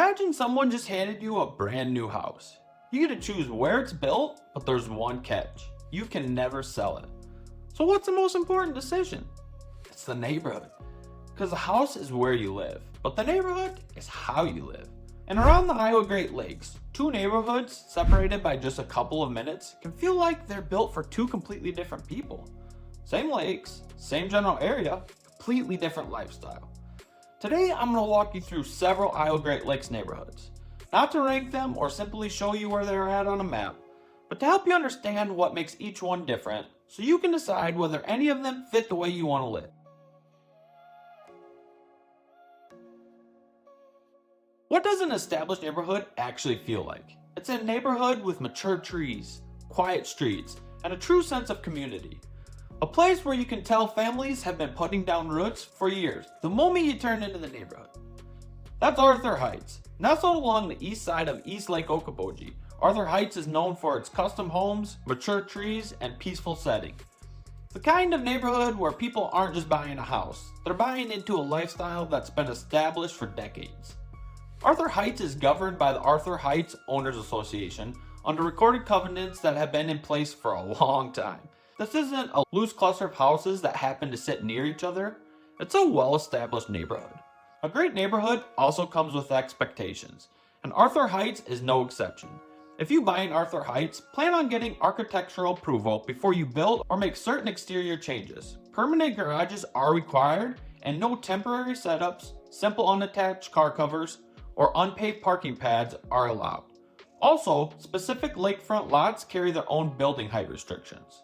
Imagine someone just handed you a brand new house. You get to choose where it's built, but there's one catch. You can never sell it. So what's the most important decision? It's the neighborhood. Because the house is where you live, but the neighborhood is how you live. And around the Iowa Great Lakes, two neighborhoods separated by just a couple of minutes can feel like they're built for two completely different people. Same lakes, same general area, completely different lifestyle. Today, I'm going to walk you through several Iowa Great Lakes neighborhoods. Not to rank them or simply show you where they're at on a map, but to help you understand what makes each one different so you can decide whether any of them fit the way you want to live. What does an established neighborhood actually feel like? It's a neighborhood with mature trees, quiet streets, and a true sense of community. A place where you can tell families have been putting down roots for years, the moment you turn into the neighborhood. That's Arthur Heights. Nestled along the east side of East Lake Okoboji, Arthur Heights is known for its custom homes, mature trees, and peaceful setting. It's the kind of neighborhood where people aren't just buying a house, they're buying into a lifestyle that's been established for decades. Arthur Heights is governed by the Arthur Heights Owners Association under recorded covenants that have been in place for a long time. This isn't a loose cluster of houses that happen to sit near each other. It's a well-established neighborhood. A great neighborhood also comes with expectations, and Arthur Heights is no exception. If you buy in Arthur Heights, plan on getting architectural approval before you build or make certain exterior changes. Permanent garages are required, and no temporary setups, simple unattached car covers, or unpaved parking pads are allowed. Also, specific lakefront lots carry their own building height restrictions.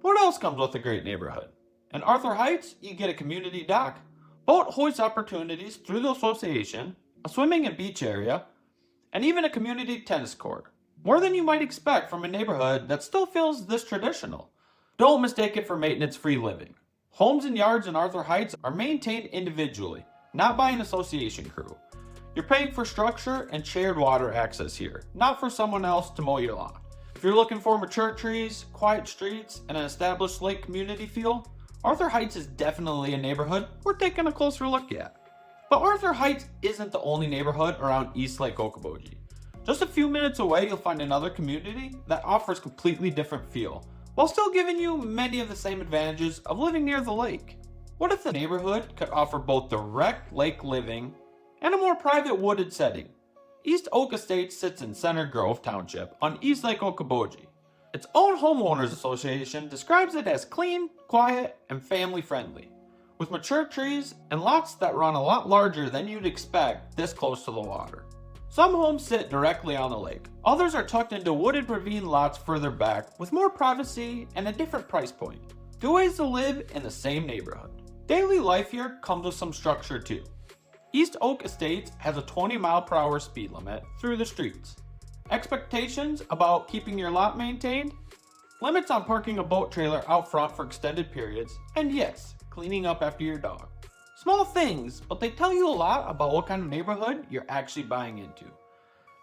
What else comes with a great neighborhood? In Arthur Heights, you get a community dock, boat hoist opportunities through the association, a swimming and beach area, and even a community tennis court. More than you might expect from a neighborhood that still feels this traditional. Don't mistake it for maintenance-free living. Homes and yards in Arthur Heights are maintained individually, not by an association crew. You're paying for structure and shared water access here, not for someone else to mow your lawn. If you're looking for mature trees, quiet streets, and an established lake community feel, Arthur Heights is definitely a neighborhood we're taking a closer look at. But Arthur Heights isn't the only neighborhood around East Lake Okoboji. Just a few minutes away, you'll find another community that offers completely different feel, while still giving you many of the same advantages of living near the lake. What if the neighborhood could offer both direct lake living and a more private wooded setting? East Oak Estates sits in Center Grove Township on East Lake Okoboji. Its own homeowners association describes it as clean, quiet, and family friendly, with mature trees and lots that run a lot larger than you'd expect this close to the water. Some homes sit directly on the lake. Others are tucked into wooded ravine lots further back with more privacy and a different price point. Two ways to live in the same neighborhood. Daily life here comes with some structure too. East Oak Estates has a 20-mile-per-hour speed limit through the streets. Expectations about keeping your lot maintained? Limits on parking a boat trailer out front for extended periods, and yes, cleaning up after your dog. Small things, but they tell you a lot about what kind of neighborhood you're actually buying into.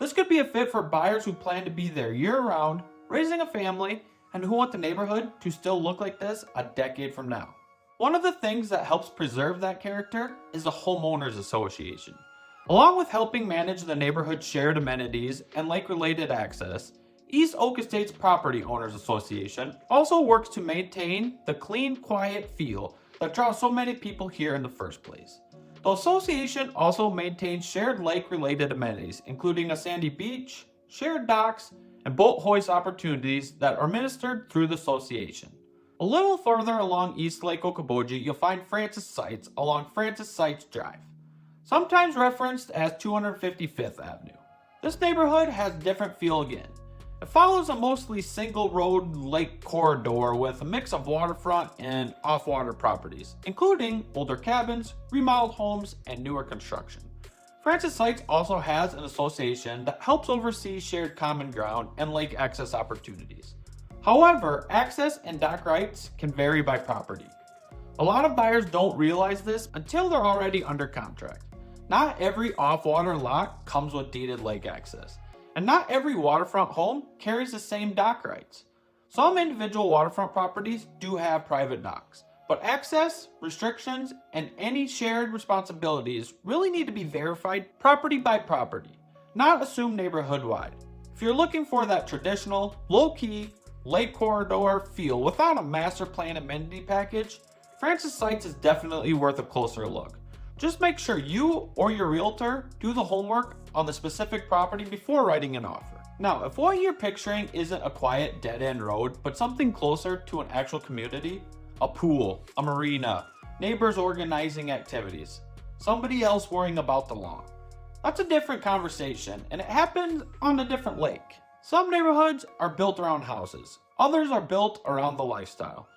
This could be a fit for buyers who plan to be there year-round, raising a family, and who want the neighborhood to still look like this a decade from now. One of the things that helps preserve that character is the Homeowners Association. Along with helping manage the neighborhood's shared amenities and lake-related access, East Oak Estates Property Owners Association also works to maintain the clean, quiet feel that draws so many people here in the first place. The association also maintains shared lake-related amenities, including a sandy beach, shared docks, and boat hoist opportunities that are administered through the association. A little further along East Lake Okoboji, you'll find Francis Sites along Francis Sites Drive, sometimes referenced as 255th Avenue. This neighborhood has a different feel again. It follows a mostly single-road lake corridor with a mix of waterfront and off-water properties, including older cabins, remodeled homes, and newer construction. Francis Sites also has an association that helps oversee shared common ground and lake access opportunities. However, access and dock rights can vary by property. A lot of buyers don't realize this until they're already under contract. Not every off-water lot comes with deeded lake access, and not every waterfront home carries the same dock rights. Some individual waterfront properties do have private docks, But access, restrictions, and any shared responsibilities really need to be verified property by property, not assumed neighborhood-wide. If you're looking for that traditional, low-key, lake corridor feel without a master plan amenity package, Francis Sites is definitely worth a closer look. Just make sure you or your realtor do the homework on the specific property before writing an offer. Now, if what you're picturing isn't a quiet dead-end road, but something closer to an actual community, a pool, a marina, neighbors organizing activities, somebody else worrying about the lawn, that's a different conversation, and it happens on a different lake. Some neighborhoods are built around houses, others are built around the lifestyle.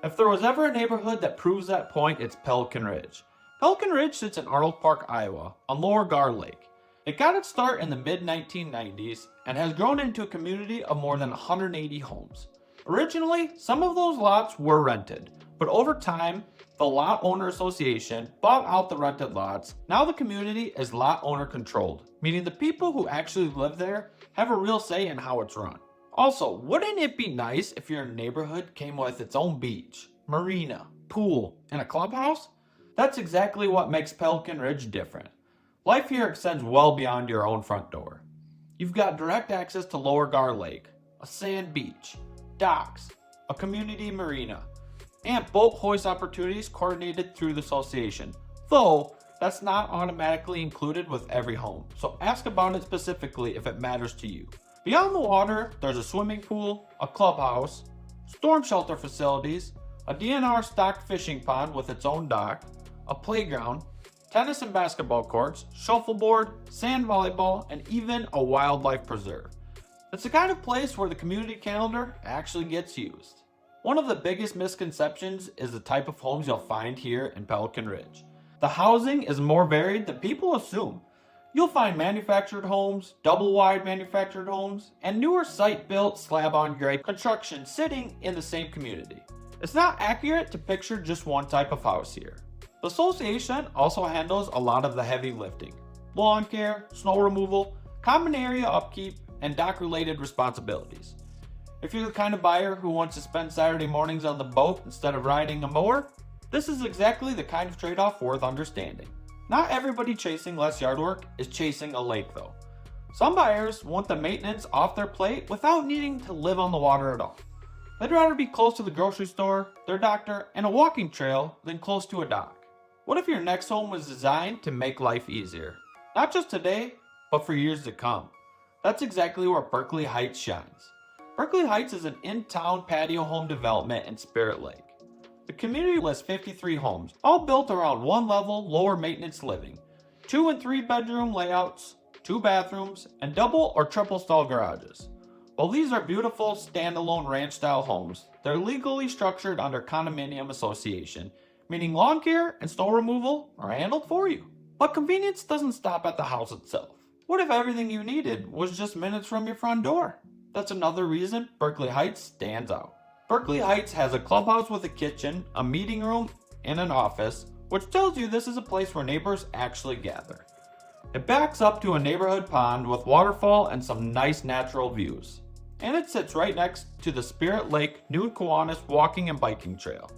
If there was ever a neighborhood that proves that point, it's Pelican Ridge. Pelican Ridge sits in Arnold Park, Iowa, on Lower Gar Lake. It got its start in the mid-1990s and has grown into a community of more than 180 homes. Originally, some of those lots were rented, but over time, the Lot Owner Association bought out the rented lots. Now the community is lot owner controlled, meaning the people who actually live there have a real say in how it's run. Also, wouldn't it be nice if your neighborhood came with its own beach, marina, pool, and a clubhouse? That's exactly what makes Pelican Ridge different. Life here extends well beyond your own front door. You've got direct access to Lower Gar Lake, a sand beach, docks, a community marina, and boat hoist opportunities coordinated through the association. Though, that's not automatically included with every home, so ask about it specifically if it matters to you. Beyond the water, there's a swimming pool, a clubhouse, storm shelter facilities, a DNR stocked fishing pond with its own dock, a playground, tennis and basketball courts, shuffleboard, sand volleyball, and even a wildlife preserve. It's the kind of place where the community calendar actually gets used. One of the biggest misconceptions is the type of homes you'll find here in Pelican Ridge. The housing is more varied than people assume. You'll find manufactured homes, double-wide manufactured homes, and newer site-built slab-on-grade construction sitting in the same community. It's not accurate to picture just one type of house here. The association also handles a lot of the heavy lifting: lawn care, snow removal, common area upkeep, and dock-related responsibilities. If you're the kind of buyer who wants to spend Saturday mornings on the boat instead of riding a mower, this is exactly the kind of trade-off worth understanding. Not everybody chasing less yard work is chasing a lake though. Some buyers want the maintenance off their plate without needing to live on the water at all. They'd rather be close to the grocery store, their doctor, and a walking trail than close to a dock. What if your next home was designed to make life easier? Not just today, but for years to come. That's exactly where Berkeley Heights shines. Berkeley Heights is an in-town patio home development in Spirit Lake. The community lists 53 homes, all built around one-level, lower-maintenance living, 2 and 3 bedroom layouts, 2 bathrooms, and double or triple stall garages. While these are beautiful, standalone ranch-style homes, they're legally structured under condominium association, meaning lawn care and snow removal are handled for you. But convenience doesn't stop at the house itself. What if everything you needed was just minutes from your front door? That's another reason Berkeley Heights stands out. Berkeley Heights has a clubhouse with a kitchen, a meeting room, and an office, which tells you this is a place where neighbors actually gather. It backs up to a neighborhood pond with waterfall and some nice natural views. And it sits right next to the Spirit Lake New Kiwanis walking and biking trail.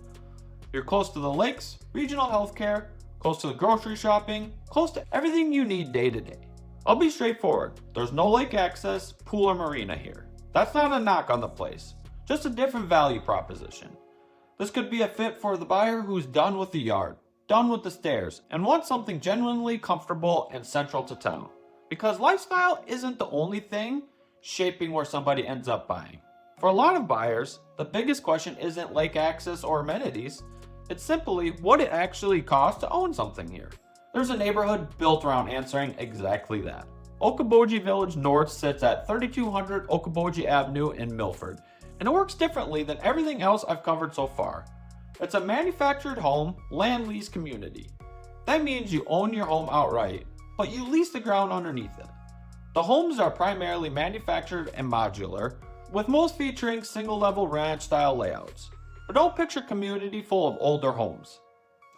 You're close to the lakes, regional healthcare, close to the grocery shopping, close to everything you need day to day. I'll be straightforward, there's no lake access, pool, or marina here. That's not a knock on the place, just a different value proposition. This could be a fit for the buyer who's done with the yard, done with the stairs, and wants something genuinely comfortable and central to town. Because lifestyle isn't the only thing shaping where somebody ends up buying. For a lot of buyers, the biggest question isn't lake access or amenities, it's simply what it actually costs to own something here. There's a neighborhood built around answering exactly that. Okoboji Village North sits at 3200 Okoboji Avenue in Milford, and it works differently than everything else I've covered so far. It's a manufactured home, land lease community. That means you own your home outright, but you lease the ground underneath it. The homes are primarily manufactured and modular, with most featuring single-level ranch-style layouts. But don't picture a community full of older homes.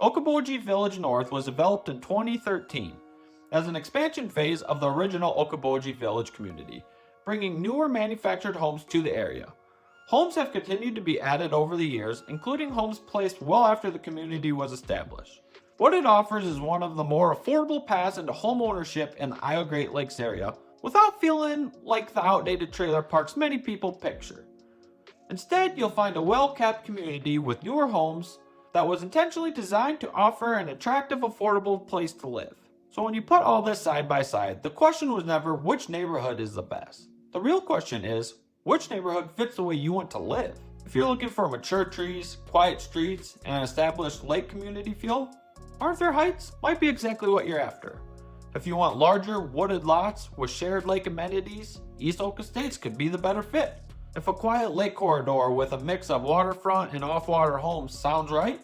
Okoboji Village North was developed in 2013 as an expansion phase of the original Okoboji Village community, bringing newer manufactured homes to the area. Homes have continued to be added over the years, including homes placed well after the community was established. What it offers is one of the more affordable paths into homeownership in the Iowa Great Lakes area without feeling like the outdated trailer parks many people picture. Instead, you'll find a well-kept community with newer homes that was intentionally designed to offer an attractive, affordable place to live. So when you put all this side by side, the question was never which neighborhood is the best. The real question is, which neighborhood fits the way you want to live? If you're looking for mature trees, quiet streets, and an established lake community feel, Arthur Heights might be exactly what you're after. If you want larger, wooded lots with shared lake amenities, East Oak Estates could be the better fit. If a quiet lake corridor with a mix of waterfront and off-water homes sounds right,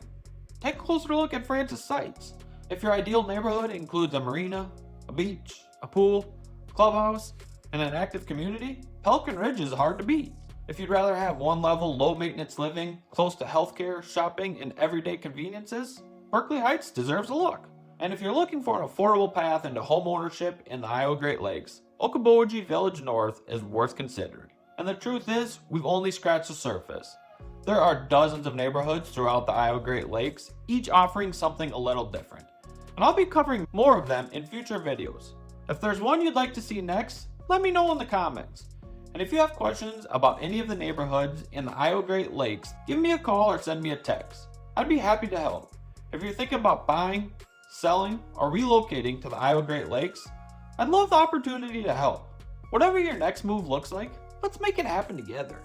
take a closer look at Francis Sites. If your ideal neighborhood includes a marina, a beach, a pool, clubhouse, and an active community, Pelican Ridge is hard to beat. If you'd rather have one-level, low-maintenance living, close to healthcare, shopping, and everyday conveniences, Berkeley Heights deserves a look. And if you're looking for an affordable path into homeownership in the Iowa Great Lakes, Okoboji Village North is worth considering. And the truth is, we've only scratched the surface. There are dozens of neighborhoods throughout the Iowa Great Lakes, each offering something a little different. And I'll be covering more of them in future videos. If there's one you'd like to see next, let me know in the comments. And if you have questions about any of the neighborhoods in the Iowa Great Lakes, give me a call or send me a text. I'd be happy to help. If you're thinking about buying, selling, or relocating to the Iowa Great Lakes, I'd love the opportunity to help. Whatever your next move looks like, let's make it happen together.